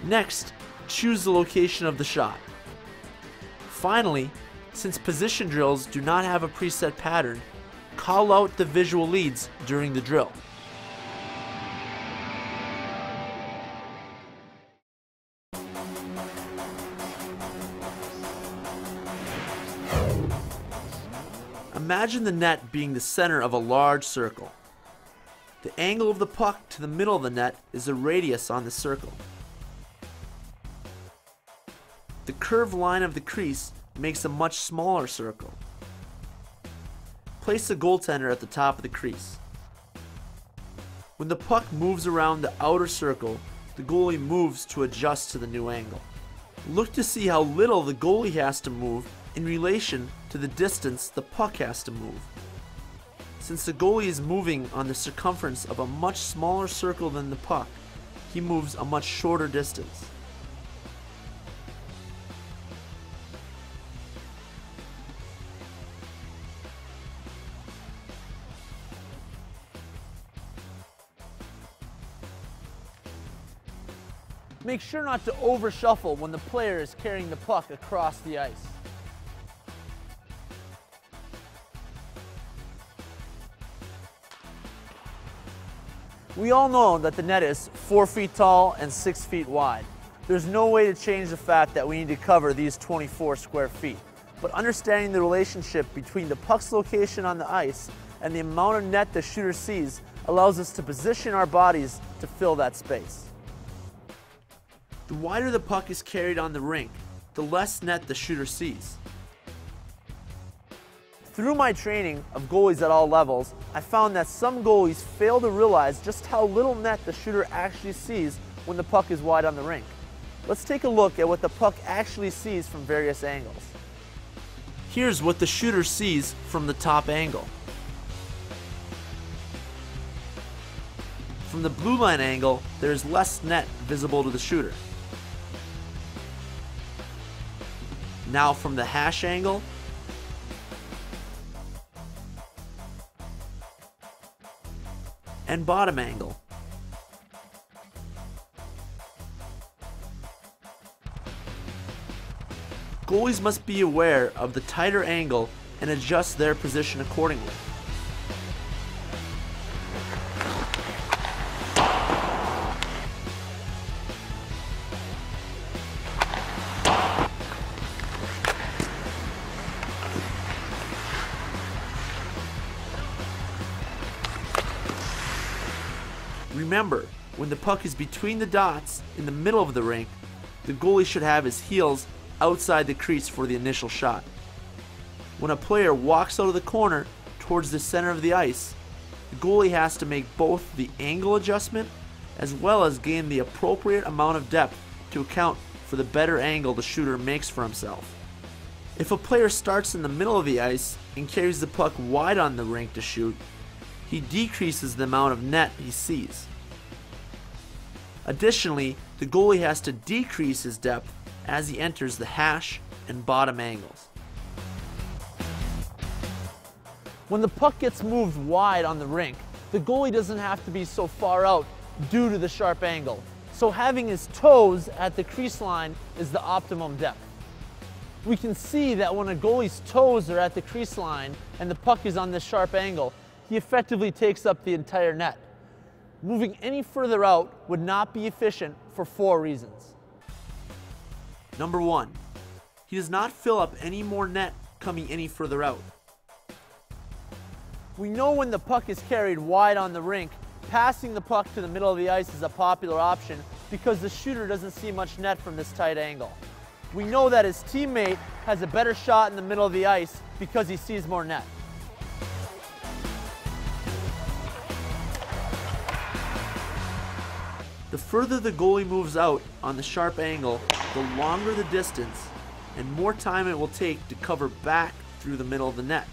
Next, choose the location of the shot. Finally, since position drills do not have a preset pattern, call out the visual leads during the drill. Imagine the net being the center of a large circle. The angle of the puck to the middle of the net is the radius on the circle. The curved line of the crease makes a much smaller circle. Place the goaltender at the top of the crease. When the puck moves around the outer circle, the goalie moves to adjust to the new angle. Look to see how little the goalie has to move in relation to the distance the puck has to move. Since the goalie is moving on the circumference of a much smaller circle than the puck, he moves a much shorter distance. Make sure not to over-shuffle when the player is carrying the puck across the ice. We all know that the net is 4 feet tall and 6 feet wide. There's no way to change the fact that we need to cover these 24 square feet. But understanding the relationship between the puck's location on the ice and the amount of net the shooter sees allows us to position our bodies to fill that space. The wider the puck is carried on the rink, the less net the shooter sees. Through my training of goalies at all levels, I found that some goalies fail to realize just how little net the shooter actually sees when the puck is wide on the rink. Let's take a look at what the puck actually sees from various angles. Here's what the shooter sees from the top angle. From the blue line angle, there is less net visible to the shooter. Now from the hash angle, and bottom angle. Goalies must be aware of the tighter angle and adjust their position accordingly. Remember, when the puck is between the dots in the middle of the rink, the goalie should have his heels outside the crease for the initial shot. When a player walks out of the corner towards the center of the ice, the goalie has to make both the angle adjustment as well as gain the appropriate amount of depth to account for the better angle the shooter makes for himself. If a player starts in the middle of the ice and carries the puck wide on the rink to shoot, he decreases the amount of net he sees. Additionally, the goalie has to decrease his depth as he enters the hash and bottom angles. When the puck gets moved wide on the rink, the goalie doesn't have to be so far out due to the sharp angle. So having his toes at the crease line is the optimum depth. We can see that when a goalie's toes are at the crease line and the puck is on this sharp angle, he effectively takes up the entire net. Moving any further out would not be efficient for 4 reasons. Number 1, he does not fill up any more net coming any further out. We know when the puck is carried wide on the rink, passing the puck to the middle of the ice is a popular option because the shooter doesn't see much net from this tight angle. We know that his teammate has a better shot in the middle of the ice because he sees more net. The further the goalie moves out on the sharp angle, the longer the distance and more time it will take to cover back through the middle of the net.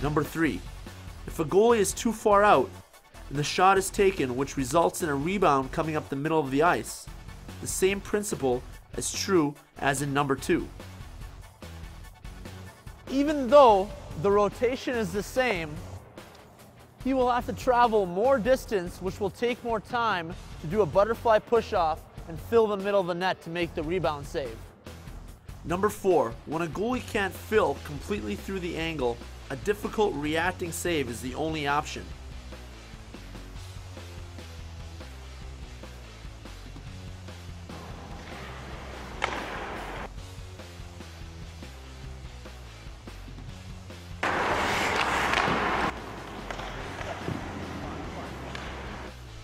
Number 3. If a goalie is too far out, then the shot is taken, which results in a rebound coming up the middle of the ice. The same principle is true as in number 2. Even though the rotation is the same, he will have to travel more distance, which will take more time to do a butterfly push-off and fill the middle of the net to make the rebound save. Number 4. When a goalie can't fill completely through the angle, a difficult reacting save is the only option.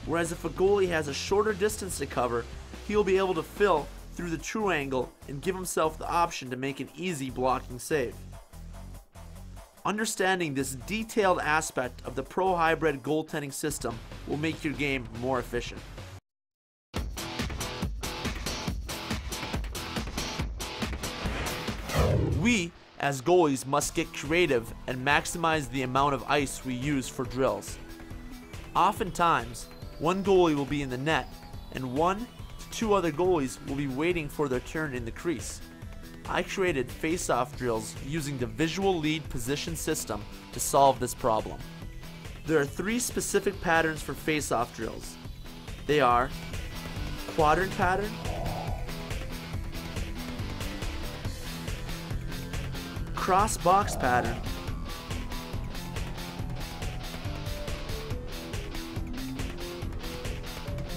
Whereas if a goalie has a shorter distance to cover, he'll be able to fill through the true angle and give himself the option to make an easy blocking save. Understanding this detailed aspect of the Pro Hybrid goaltending system will make your game more efficient. We, as goalies, must get creative and maximize the amount of ice we use for drills. Oftentimes, one goalie will be in the net, and 1 to 2 other goalies will be waiting for their turn in the crease. I created face-off drills using the visual lead position system to solve this problem. There are 3 specific patterns for face-off drills. They are quadrant pattern, cross box pattern,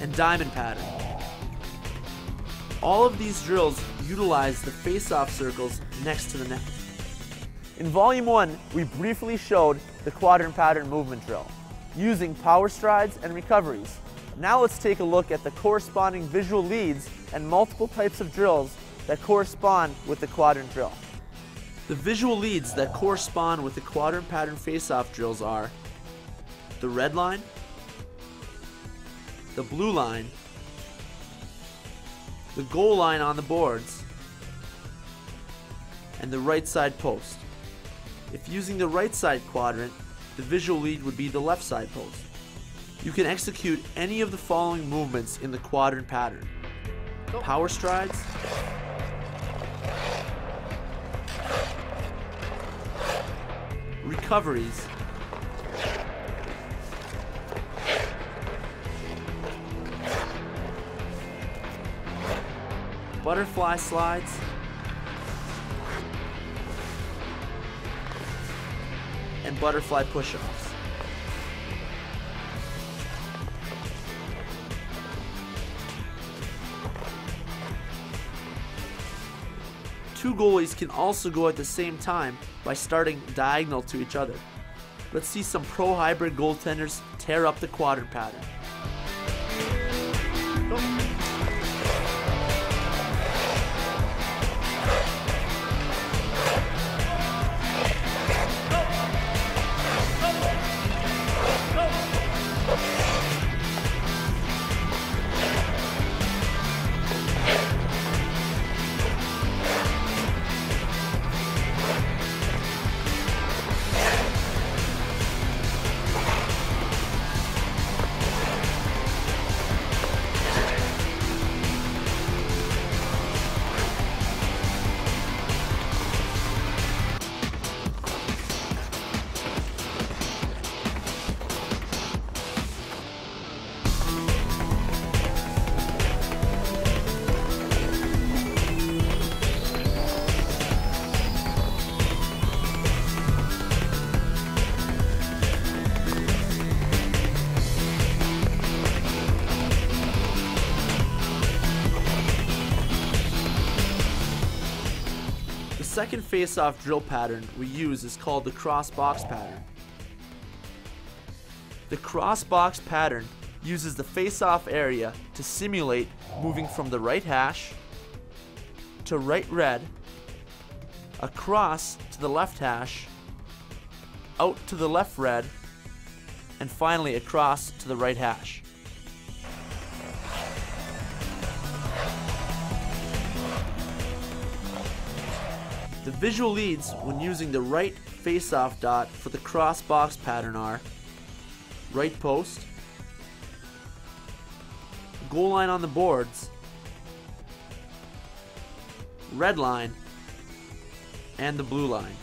and diamond pattern. All of these drills utilize the face-off circles next to the net. In Volume 1, we briefly showed the quadrant pattern movement drill, using power strides and recoveries. Now let's take a look at the corresponding visual leads and multiple types of drills that correspond with the quadrant drill. The visual leads that correspond with the quadrant pattern face-off drills are the red line, the blue line, the goal line on the boards, and the right side post. If using the right side quadrant, the visual lead would be the left side post. You can execute any of the following movements in the quadrant pattern: power strides, recoveries, butterfly slides, and butterfly push-offs. Two goalies can also go at the same time by starting diagonal to each other. Let's see some pro hybrid goaltenders tear up the quadrant pattern. Go. The second face-off drill pattern we use is called the cross box pattern. The cross box pattern uses the face-off area to simulate moving from the right hash to right red, across to the left hash, out to the left red, and finally across to the right hash. The visual leads when using the right face-off dot for the cross box pattern are right post, goal line on the boards, red line, and the blue line.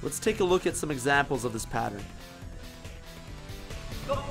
Let's take a look at some examples of this pattern. Go.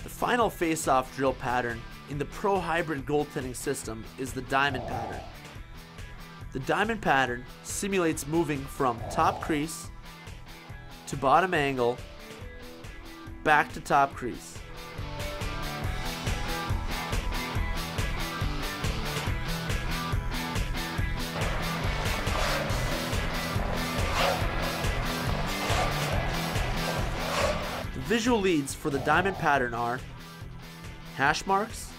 The final face-off drill pattern in the Pro Hybrid goaltending system is the diamond pattern. The diamond pattern simulates moving from top crease to bottom angle back to top crease. The visual leads for the diamond pattern are hash marks,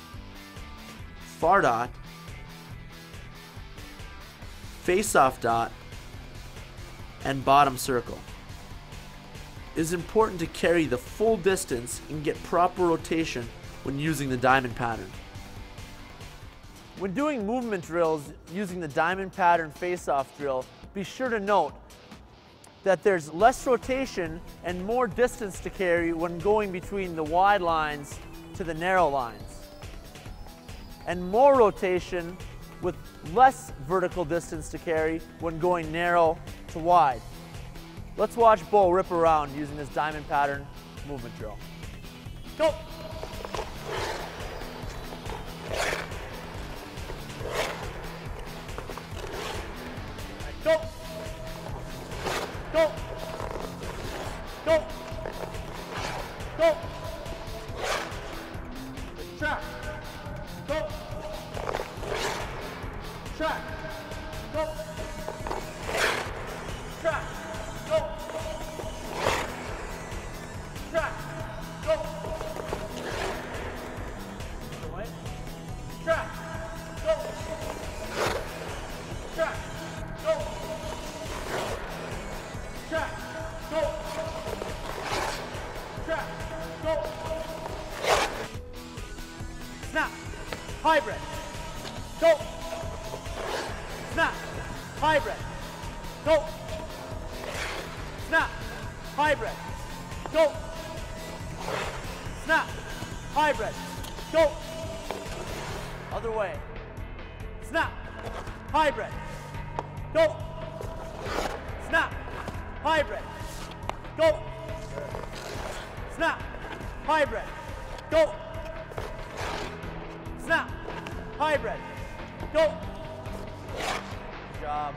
far dot, face-off dot, and bottom circle. It is important to carry the full distance and get proper rotation when using the diamond pattern. When doing movement drills using the diamond pattern face-off drill, be sure to note that there's less rotation and more distance to carry when going between the wide lines to the narrow lines, and more rotation with less vertical distance to carry when going narrow to wide. Let's watch Bo rip around using this diamond pattern movement drill. Go! Go! Go! Go! Go! Track! Go! Track! Go! Track! Go! Track! Go! Away. Track! Go! Track! Go! Track! Go! Track! Go! Snap! Hybrid! Go! Snap! Hybrid! Go! Snap! Hybrid! Go! Snap! Hybrid! Go! Other way. Snap! Hybrid! Go! Snap! Hybrid! Go! Snap! Hybrid! Go! Snap! Hybrid! Go! Good job.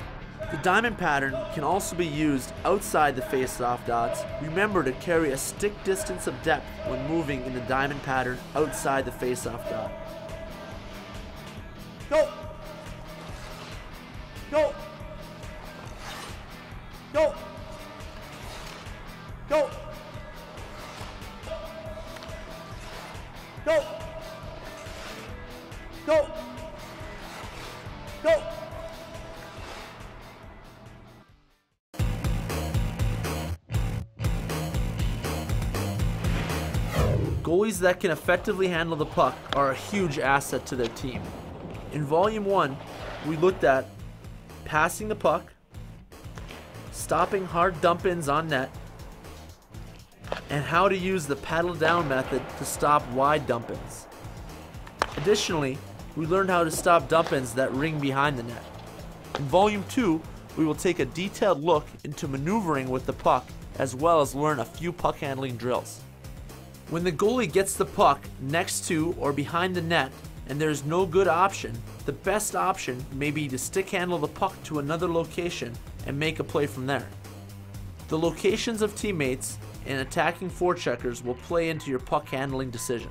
The diamond pattern can also be used outside the face-off dots. Remember to carry a stick distance of depth when moving in the diamond pattern outside the face-off dot. Go! Go! Go! Go! Go! Go! Go! Goalies that can effectively handle the puck are a huge asset to their team. In Volume 1, we looked at passing the puck, stopping hard dump-ins on net, and how to use the paddle down method to stop wide dump-ins. Additionally, we learned how to stop dump-ins that ring behind the net. In Volume 2, we will take a detailed look into maneuvering with the puck as well as learn a few puck handling drills. When the goalie gets the puck next to or behind the net and there is no good option, the best option may be to stick handle the puck to another location and make a play from there. The locations of teammates and attacking forecheckers will play into your puck handling decision.